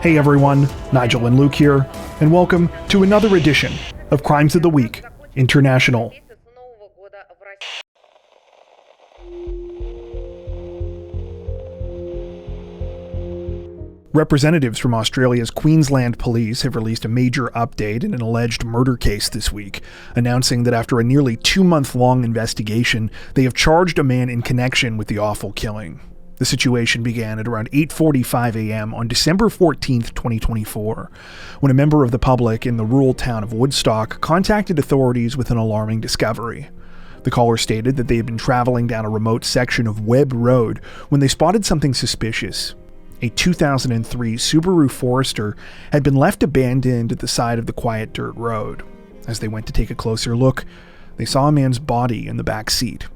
Hey everyone, Nigel and Luke here, and welcome to another edition of Crimes of the Week International. Representatives from Australia's Queensland Police have released a major update in an alleged murder case this week, announcing that after a nearly 2-month-long investigation, they have charged a man in connection with the awful killing. The situation began at around 8:45 a.m. on December 14, 2024, when a member of the public in the rural town of Woodstock contacted authorities with an alarming discovery. The caller stated that they had been traveling down a remote section of Webb Road when they spotted something suspicious. A 2003 Subaru Forester had been left abandoned at the side of the quiet dirt road. As they went to take a closer look, they saw a man's body in the back seat.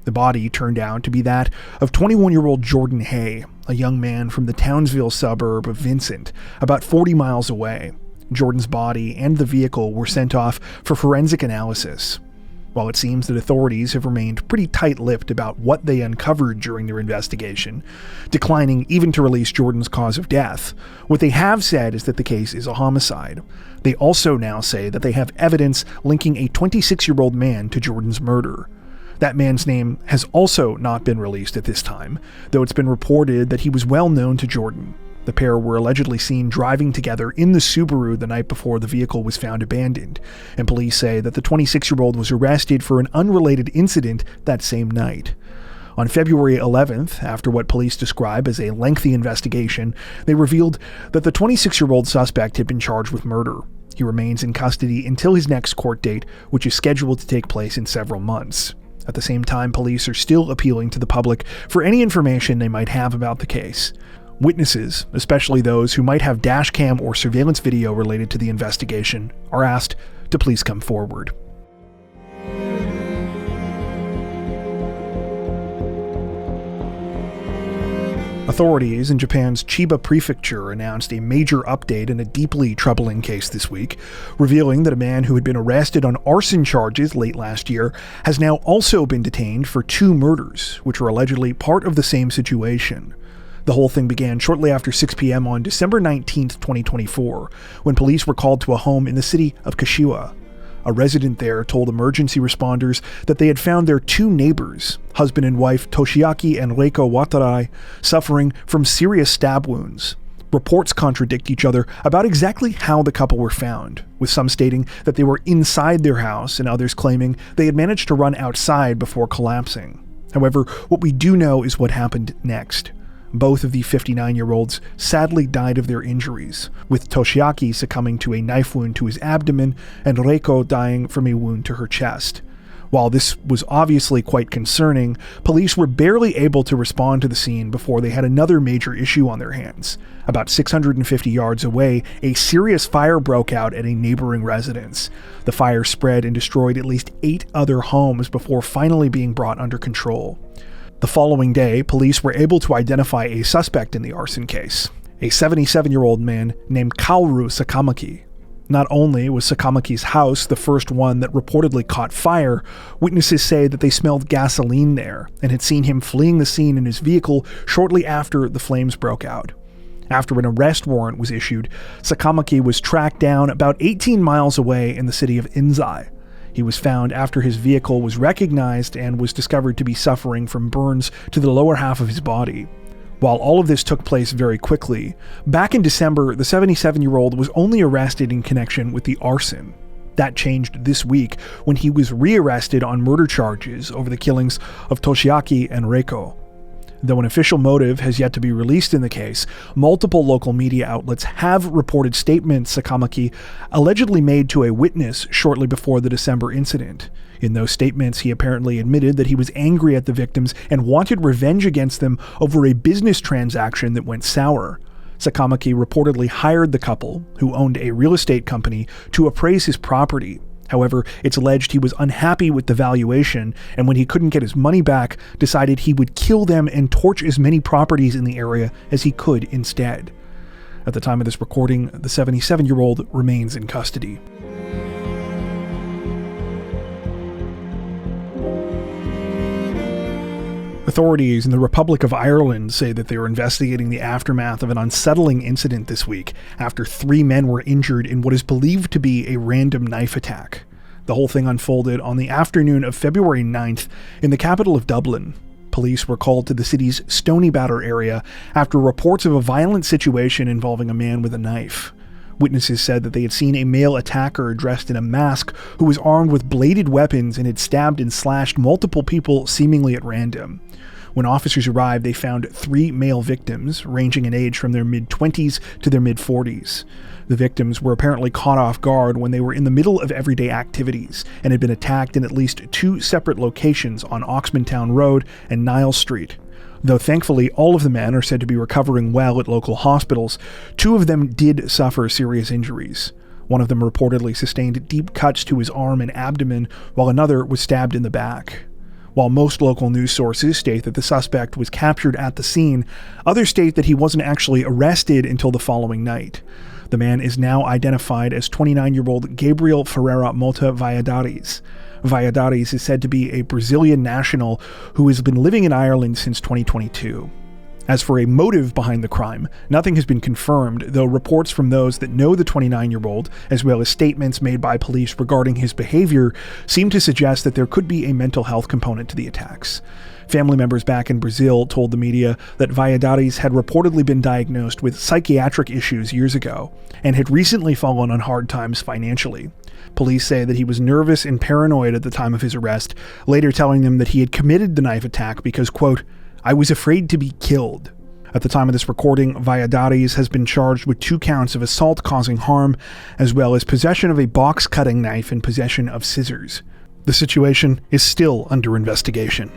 The body turned out to be that of 21-year-old Jordan Hay, a young man from the Townsville suburb of Vincent, about 40 miles away. Jordan's body and the vehicle were sent off for forensic analysis. While it seems that authorities have remained pretty tight-lipped about what they uncovered during their investigation, declining even to release Jordan's cause of death, what they have said is that the case is a homicide. They also now say that they have evidence linking a 26-year-old man to Jordan's murder. That man's name has also not been released at this time, though it's been reported that he was well known to Jordan. The pair were allegedly seen driving together in the Subaru the night before the vehicle was found abandoned, and police say that the 26-year-old was arrested for an unrelated incident that same night. On February 11th, after what police describe as a lengthy investigation, they revealed that the 26-year-old suspect had been charged with murder. He remains in custody until his next court date, which is scheduled to take place in several months. At the same time, police are still appealing to the public for any information they might have about the case. Witnesses, especially those who might have dashcam or surveillance video related to the investigation, are asked to please come forward. Authorities in Japan's Chiba Prefecture announced a major update in a deeply troubling case this week, revealing that a man who had been arrested on arson charges late last year has now also been detained for 2 murders, which are allegedly part of the same situation. The whole thing began shortly after 6 p.m. on December 19, 2024, when police were called to a home in the city of Kashiwa. A resident there told emergency responders that they had found their 2 neighbors, husband and wife Toshiaki and Reiko Watarai, suffering from serious stab wounds. Reports contradict each other about exactly how the couple were found, with some stating that they were inside their house and others claiming they had managed to run outside before collapsing. However, what we do know is what happened next. Both of the 59-year-olds sadly died of their injuries, with Toshiaki succumbing to a knife wound to his abdomen and Reiko dying from a wound to her chest. While this was obviously quite concerning, police were barely able to respond to the scene before they had another major issue on their hands. About 650 yards away, a serious fire broke out at a neighboring residence. The fire spread and destroyed at least 8 other homes before finally being brought under control. The following day, police were able to identify a suspect in the arson case, a 77-year-old man named Kaoru Sakamaki. Not only was Sakamaki's house the first one that reportedly caught fire, witnesses say that they smelled gasoline there and had seen him fleeing the scene in his vehicle shortly after the flames broke out. After an arrest warrant was issued, Sakamaki was tracked down about 18 miles away in the city of Int'l. He was found after his vehicle was recognized and was discovered to be suffering from burns to the lower half of his body. While all of this took place very quickly, back in December, the 77-year-old was only arrested in connection with the arson. That changed this week when he was rearrested on murder charges over the killings of Toshiaki and Reiko. Though an official motive has yet to be released in the case, multiple local media outlets have reported statements Sakamaki allegedly made to a witness shortly before the December incident. In those statements, he apparently admitted that he was angry at the victims and wanted revenge against them over a business transaction that went sour. Sakamaki reportedly hired the couple, who owned a real estate company, to appraise his property. However, it's alleged he was unhappy with the valuation, and when he couldn't get his money back, decided he would kill them and torch as many properties in the area as he could instead. At the time of this recording, the 77-year-old remains in custody. Authorities in the Republic of Ireland say that they are investigating the aftermath of an unsettling incident this week after 3 men were injured in what is believed to be a random knife attack. The whole thing unfolded on the afternoon of February 9th in the capital of Dublin. Police were called to the city's Stoneybatter area after reports of a violent situation involving a man with a knife. Witnesses said that they had seen a male attacker dressed in a mask who was armed with bladed weapons and had stabbed and slashed multiple people seemingly at random. When officers arrived, they found 3 male victims, ranging in age from their mid-20s to their mid-40s. The victims were apparently caught off guard when they were in the middle of everyday activities and had been attacked in at least 2 separate locations on Oxmantown Road and Niles Street. Though thankfully all of the men are said to be recovering well at local hospitals, 2 of them did suffer serious injuries. One of them reportedly sustained deep cuts to his arm and abdomen, while another was stabbed in the back. While most local news sources state that the suspect was captured at the scene, others state that he wasn't actually arrested until the following night. The man is now identified as 29-year-old Gabriel Ferreira Mota Valladares. Valladares is said to be a Brazilian national who has been living in Ireland since 2022. As for a motive behind the crime, nothing has been confirmed, though reports from those that know the 29-year-old, as well as statements made by police regarding his behavior, seem to suggest that there could be a mental health component to the attacks. Family members back in Brazil told the media that Valladares had reportedly been diagnosed with psychiatric issues years ago, and had recently fallen on hard times financially. Police say that he was nervous and paranoid at the time of his arrest, later telling them that he had committed the knife attack because, quote, "I was afraid to be killed." At the time of this recording, Valladares has been charged with 2 counts of assault causing harm, as well as possession of a box-cutting knife and possession of scissors. The situation is still under investigation.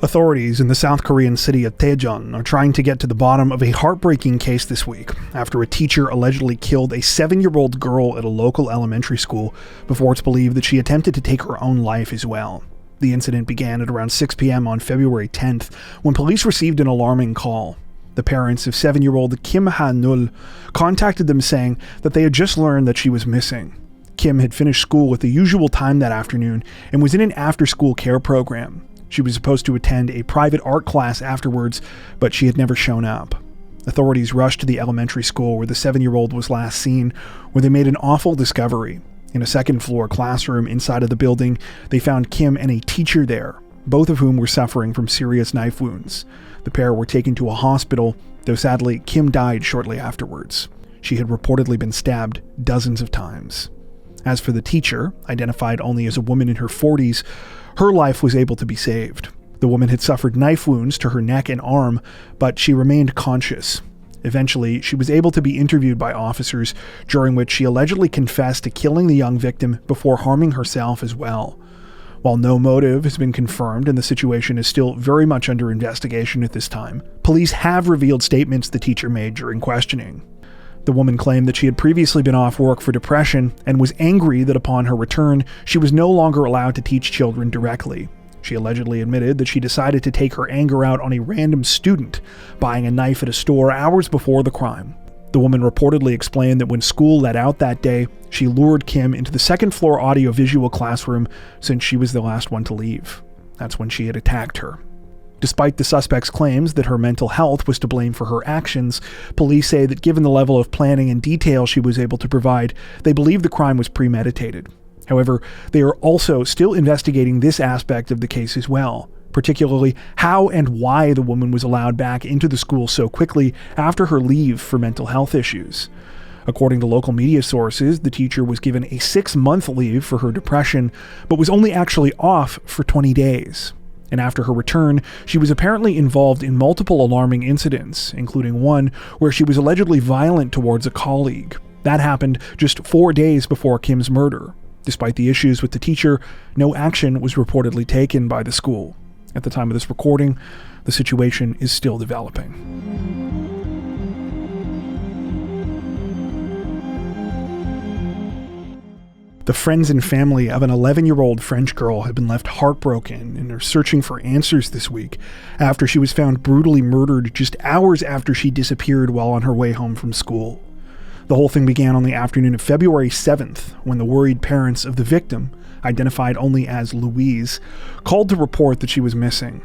Authorities in the South Korean city of Daejeon are trying to get to the bottom of a heartbreaking case this week after a teacher allegedly killed a 7-year-old girl at a local elementary school before it's believed that she attempted to take her own life as well. The incident began at around 6 p.m. on February 10th when police received an alarming call. The parents of 7-year-old Kim Ha-nul contacted them saying that they had just learned that she was missing. Kim had finished school at the usual time that afternoon and was in an after-school care program. She was supposed to attend a private art class afterwards, but she had never shown up. Authorities rushed to the elementary school where the 7-year-old was last seen, where they made an awful discovery. In a second-floor classroom inside of the building, they found Kim and a teacher there, both of whom were suffering from serious knife wounds. The pair were taken to a hospital, though sadly, Kim died shortly afterwards. She had reportedly been stabbed dozens of times. As for the teacher, identified only as a woman in her 40s, her life was able to be saved. The woman had suffered knife wounds to her neck and arm, but she remained conscious. Eventually, she was able to be interviewed by officers, during which she allegedly confessed to killing the young victim before harming herself as well. While no motive has been confirmed and the situation is still very much under investigation at this time, police have revealed statements the teacher made during questioning. The woman claimed that she had previously been off work for depression and was angry that upon her return, she was no longer allowed to teach children directly. She allegedly admitted that she decided to take her anger out on a random student, buying a knife at a store hours before the crime. The woman reportedly explained that when school let out that day, she lured Kim into the second-floor audiovisual classroom since she was the last one to leave. That's when she had attacked her. Despite the suspect's claims that her mental health was to blame for her actions, police say that given the level of planning and detail she was able to provide, they believe the crime was premeditated. However, they are also still investigating this aspect of the case as well, particularly how and why the woman was allowed back into the school so quickly after her leave for mental health issues. According to local media sources, the teacher was given a 6-month leave for her depression, but was only actually off for 20 days. And after her return, she was apparently involved in multiple alarming incidents, including one where she was allegedly violent towards a colleague. That happened just 4 days before Kim's murder. Despite the issues with the teacher, no action was reportedly taken by the school. At the time of this recording, the situation is still developing. The friends and family of an 11-year-old French girl have been left heartbroken and are searching for answers this week after she was found brutally murdered just hours after she disappeared while on her way home from school. The whole thing began on the afternoon of February 7th, when the worried parents of the victim, identified only as Louise, called to report that she was missing.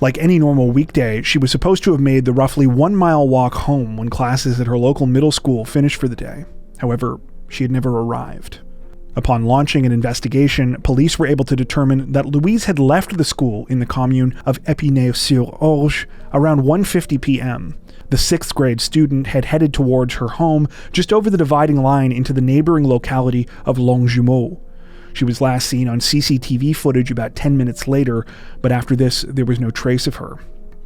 Like any normal weekday, she was supposed to have made the roughly 1 mile walk home when classes at her local middle school finished for the day. However, she had never arrived. Upon launching an investigation, police were able to determine that Louise had left the school in the commune of Épinay-sur-Orge around 1:50 p.m. The 6th grade student had headed towards her home just over the dividing line into the neighboring locality of Longjumeau. She was last seen on CCTV footage about 10 minutes later, but after this, there was no trace of her.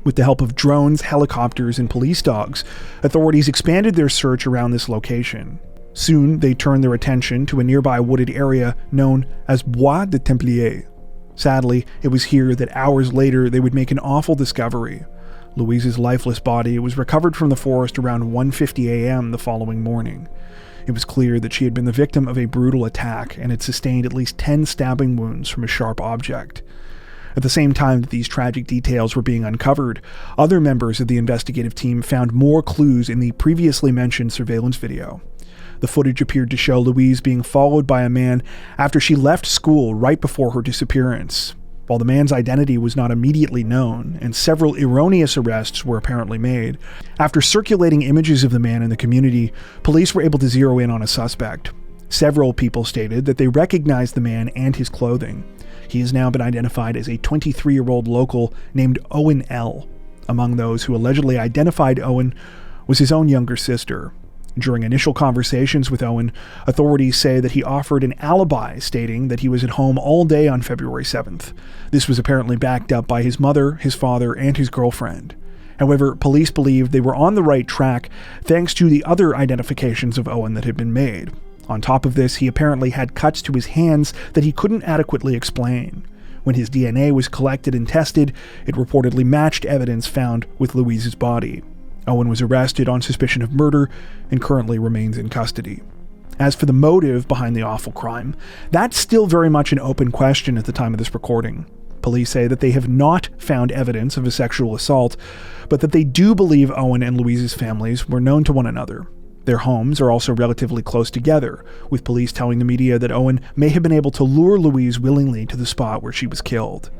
With the help of drones, helicopters, and police dogs, authorities expanded their search around this location. Soon, they turned their attention to a nearby wooded area known as Bois de Templiers. Sadly, it was here that hours later they would make an awful discovery. Louise's lifeless body was recovered from the forest around 1:50 a.m. the following morning. It was clear that she had been the victim of a brutal attack and had sustained at least 10 stabbing wounds from a sharp object. At the same time that these tragic details were being uncovered, other members of the investigative team found more clues in the previously mentioned surveillance video. The footage appeared to show Louise being followed by a man after she left school right before her disappearance. While the man's identity was not immediately known, and several erroneous arrests were apparently made, after circulating images of the man in the community, police were able to zero in on a suspect. Several people stated that they recognized the man and his clothing. He has now been identified as a 23-year-old local named Owen L. Among those who allegedly identified Owen was his own younger sister. During initial conversations with Owen, authorities say that he offered an alibi stating that he was at home all day on February 7th. This was apparently backed up by his mother, his father, and his girlfriend. However, police believed they were on the right track thanks to the other identifications of Owen that had been made. On top of this, he apparently had cuts to his hands that he couldn't adequately explain. When his DNA was collected and tested, it reportedly matched evidence found with Louise's body. Owen was arrested on suspicion of murder and currently remains in custody. As for the motive behind the awful crime, that's still very much an open question at the time of this recording. Police say that they have not found evidence of a sexual assault, but that they do believe Owen and Louise's families were known to one another. Their homes are also relatively close together, with police telling the media that Owen may have been able to lure Louise willingly to the spot where she was killed.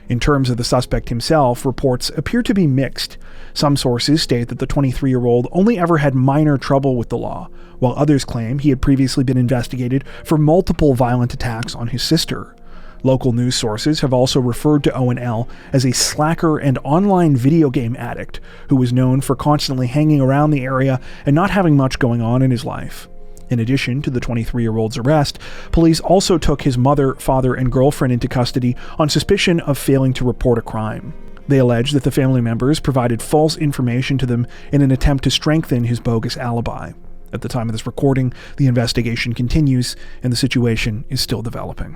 In terms of the suspect himself, reports appear to be mixed. Some sources state that the 23-year-old only ever had minor trouble with the law, while others claim he had previously been investigated for multiple violent attacks on his sister. Local news sources have also referred to Owen L. as a slacker and online video game addict who was known for constantly hanging around the area and not having much going on in his life. In addition to the 23-year-old's arrest, police also took his mother, father, and girlfriend into custody on suspicion of failing to report a crime. They allege that the family members provided false information to them in an attempt to strengthen his bogus alibi. At the time of this recording, the investigation continues, and the situation is still developing.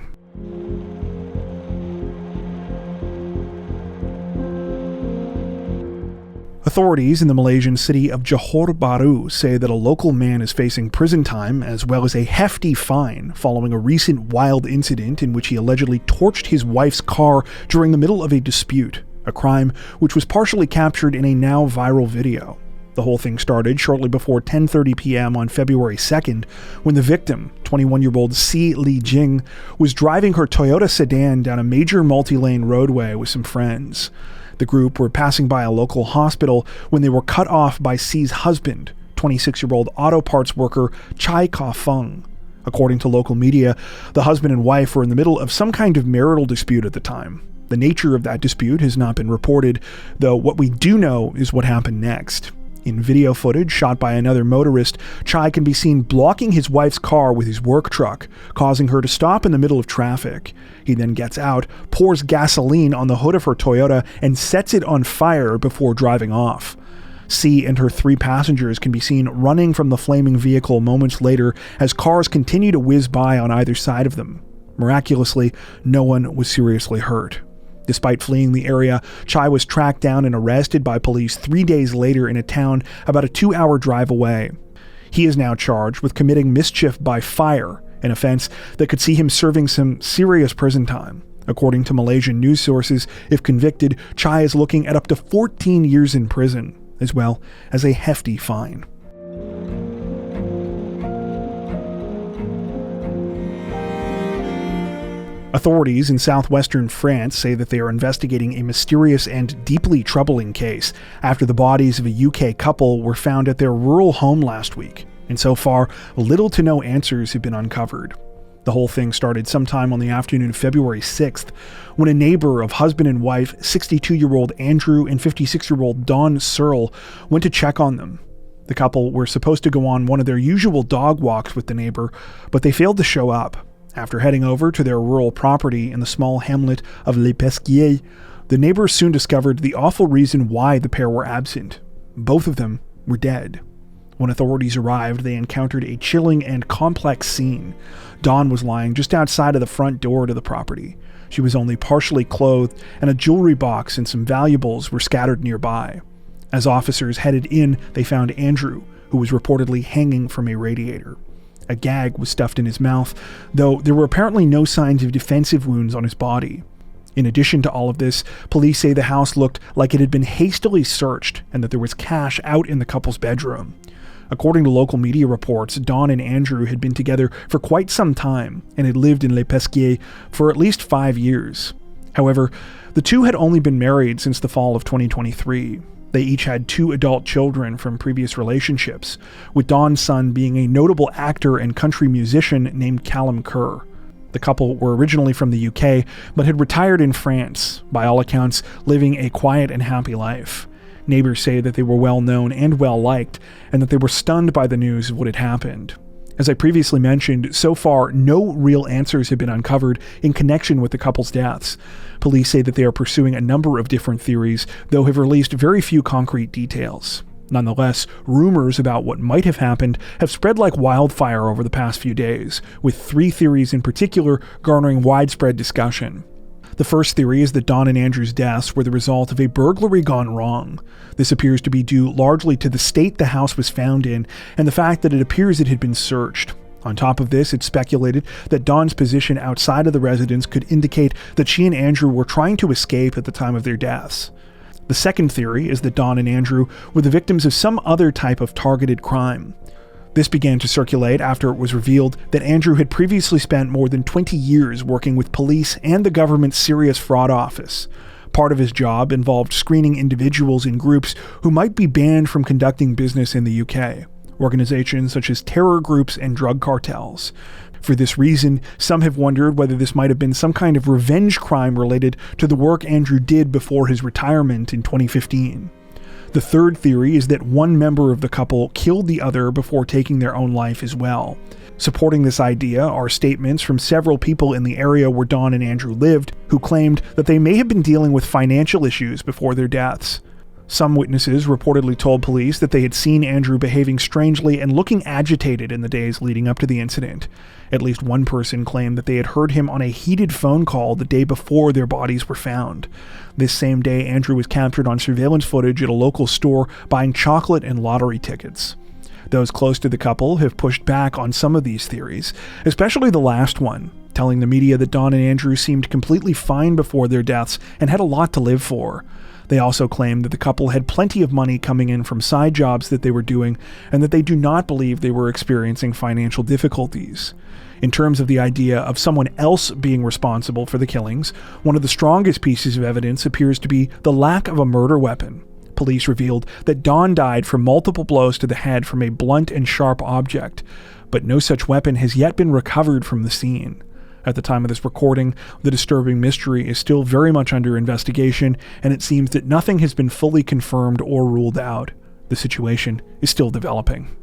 Authorities in the Malaysian city of Johor Bahru say that a local man is facing prison time as well as a hefty fine following a recent wild incident in which he allegedly torched his wife's car during the middle of a dispute, a crime which was partially captured in a now viral video. The whole thing started shortly before 10:30 p.m. on February 2nd when the victim, 21-year-old Si Li Jing, was driving her Toyota sedan down a major multi-lane roadway with some friends. The group were passing by a local hospital when they were cut off by Si's husband, 26-year-old auto parts worker Chai Kaohsiung. According to local media, the husband and wife were in the middle of some kind of marital dispute at the time. The nature of that dispute has not been reported, though what we do know is what happened next. In video footage shot by another motorist, Chai can be seen blocking his wife's car with his work truck, causing her to stop in the middle of traffic. He then gets out, pours gasoline on the hood of her Toyota, and sets it on fire before driving off. Si and her 3 passengers can be seen running from the flaming vehicle moments later as cars continue to whiz by on either side of them. Miraculously, no one was seriously hurt. Despite fleeing the area, Chai was tracked down and arrested by police 3 days later in a town about a 2-hour drive away. He is now charged with committing mischief by fire, an offense that could see him serving some serious prison time. According to Malaysian news sources, if convicted, Chai is looking at up to 14 years in prison, as well as a hefty fine. Authorities in southwestern France say that they are investigating a mysterious and deeply troubling case after the bodies of a UK couple were found at their rural home last week, and so far, little to no answers have been uncovered. The whole thing started sometime on the afternoon of February 6th, when a neighbor of husband and wife, 62-year-old Andrew and 56-year-old Dawn Searle, went to check on them. The couple were supposed to go on one of their usual dog walks with the neighbor, but they failed to show up. After heading over to their rural property in the small hamlet of Les Pesquiés, the neighbors soon discovered the awful reason why the pair were absent. Both of them were dead. When authorities arrived, they encountered a chilling and complex scene. Dawn was lying just outside of the front door to the property. She was only partially clothed, and a jewelry box and some valuables were scattered nearby. As officers headed in, they found Andrew, who was reportedly hanging from a radiator. A gag was stuffed in his mouth, though there were apparently no signs of defensive wounds on his body. In addition to all of this, police say the house looked like it had been hastily searched and that there was cash out in the couple's bedroom. According to local media reports, Dawn and Andrew had been together for quite some time and had lived in Les Pesquiés for at least 5 years. However, the two had only been married since the fall of 2023. They each had 2 adult children from previous relationships, with Dawn's son being a notable actor and country musician named Callum Kerr. The couple were originally from the UK, but had retired in France, by all accounts living a quiet and happy life. Neighbors say that they were well known and well liked, and that they were stunned by the news of what had happened. As I previously mentioned, so far no real answers have been uncovered in connection with the couple's deaths. Police say that they are pursuing a number of different theories, though have released very few concrete details. Nonetheless, rumors about what might have happened have spread like wildfire over the past few days, with 3 theories in particular garnering widespread discussion. The first theory is that Dawn and Andrew's deaths were the result of a burglary gone wrong. This appears to be due largely to the state the house was found in and the fact that it appears it had been searched. On top of this, it's speculated that Dawn's position outside of the residence could indicate that she and Andrew were trying to escape at the time of their deaths. The second theory is that Dawn and Andrew were the victims of some other type of targeted crime. This began to circulate after it was revealed that Andrew had previously spent more than 20 years working with police and the government's Serious Fraud Office. Part of his job involved screening individuals in groups who might be banned from conducting business in the UK, organizations such as terror groups and drug cartels. For this reason, some have wondered whether this might have been some kind of revenge crime related to the work Andrew did before his retirement in 2015. The third theory is that one member of the couple killed the other before taking their own life as well. Supporting this idea are statements from several people in the area where Dawn and Andrew lived, who claimed that they may have been dealing with financial issues before their deaths. Some witnesses reportedly told police that they had seen Andrew behaving strangely and looking agitated in the days leading up to the incident. At least one person claimed that they had heard him on a heated phone call the day before their bodies were found. This same day, Andrew was captured on surveillance footage at a local store buying chocolate and lottery tickets. Those close to the couple have pushed back on some of these theories, especially the last one, telling the media that Dawn and Andrew seemed completely fine before their deaths and had a lot to live for. They also claim that the couple had plenty of money coming in from side jobs that they were doing, and that they do not believe they were experiencing financial difficulties. In terms of the idea of someone else being responsible for the killings, one of the strongest pieces of evidence appears to be the lack of a murder weapon. Police revealed that Dawn died from multiple blows to the head from a blunt and sharp object, but no such weapon has yet been recovered from the scene. At the time of this recording, the disturbing mystery is still very much under investigation, and it seems that nothing has been fully confirmed or ruled out. The situation is still developing.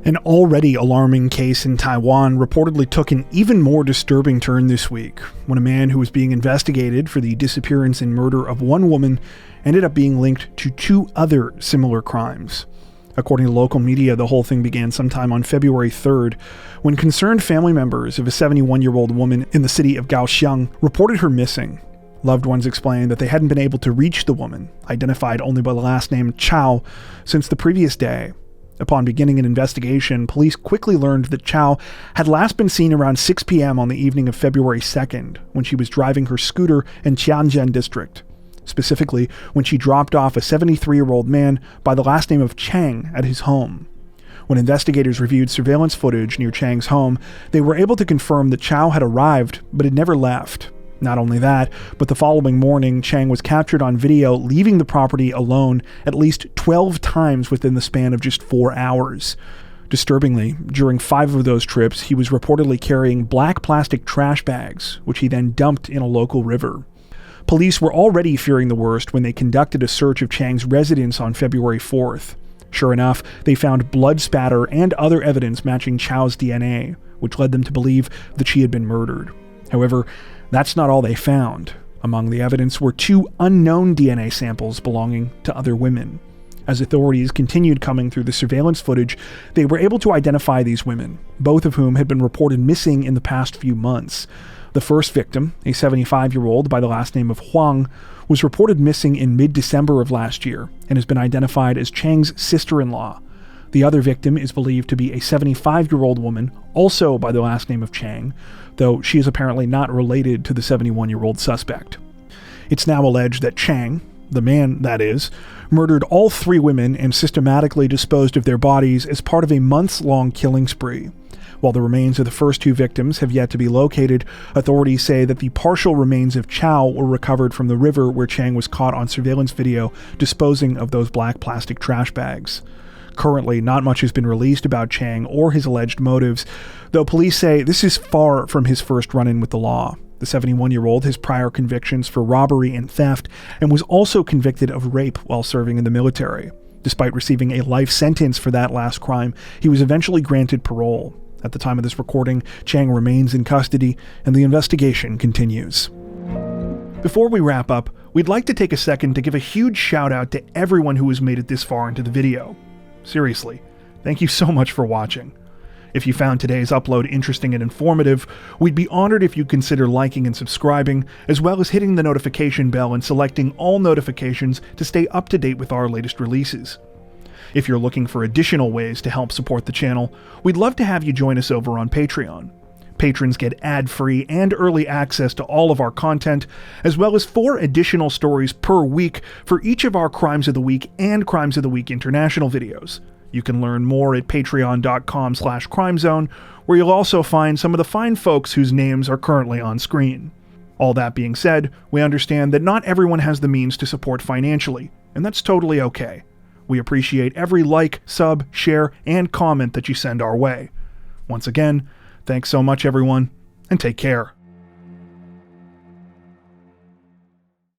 An already alarming case in Taiwan reportedly took an even more disturbing turn this week, when a man who was being investigated for the disappearance and murder of one woman ended up being linked to 2 other similar crimes. According to local media, the whole thing began sometime on February 3rd, when concerned family members of a 71-year-old woman in the city of Kaohsiung reported her missing. Loved ones explained that they hadn't been able to reach the woman, identified only by the last name Chow, since the previous day. Upon beginning an investigation, police quickly learned that Chow had last been seen around 6 p.m. on the evening of February 2nd, when she was driving her scooter in Tianjin district. Specifically, when she dropped off a 73-year-old man by the last name of Chang at his home. When investigators reviewed surveillance footage near Chang's home, they were able to confirm that Chow had arrived, but had never left. Not only that, but the following morning, Chang was captured on video leaving the property alone at least 12 times within the span of just 4 hours. Disturbingly, during 5 of those trips, he was reportedly carrying black plastic trash bags, which he then dumped in a local river. Police were already fearing the worst when they conducted a search of Chang's residence on February 4th. Sure enough, they found blood spatter and other evidence matching Chow's DNA, which led them to believe that she had been murdered. However, that's not all they found. Among the evidence were 2 unknown DNA samples belonging to other women. As authorities continued coming through the surveillance footage, they were able to identify these women, both of whom had been reported missing in the past few months. The first victim, a 75-year-old by the last name of Huang, was reported missing in mid-December of last year and has been identified as Chang's sister-in-law. The other victim is believed to be a 75-year-old woman, also by the last name of Chang, though she is apparently not related to the 71-year-old suspect. It's now alleged that Chang, the man that is, murdered all 3 women and systematically disposed of their bodies as part of a months-long killing spree. While the remains of the first 2 victims have yet to be located, authorities say that the partial remains of Chow were recovered from the river where Chang was caught on surveillance video disposing of those black plastic trash bags. Currently, not much has been released about Chang or his alleged motives, though police say this is far from his first run-in with the law. The 71-year-old has prior convictions for robbery and theft and was also convicted of rape while serving in the military. Despite receiving a life sentence for that last crime, he was eventually granted parole. At the time of this recording, Chang remains in custody, and the investigation continues. Before we wrap up, we'd like to take a second to give a huge shout out to everyone who has made it this far into the video. Seriously, thank you so much for watching. If you found today's upload interesting and informative, we'd be honored if you'd consider liking and subscribing, as well as hitting the notification bell and selecting all notifications to stay up to date with our latest releases. If you're looking for additional ways to help support the channel, we'd love to have you join us over on Patreon. Patrons get ad-free and early access to all of our content, as well as 4 additional stories per week for each of our Crimes of the Week and Crimes of the Week International videos. You can learn more at patreon.com/crimezone, where you'll also find some of the fine folks whose names are currently on screen. All that being said, we understand that not everyone has the means to support financially, and that's totally okay. We appreciate every like, sub, share, and comment that you send our way. Once again, thanks so much everyone, and take care.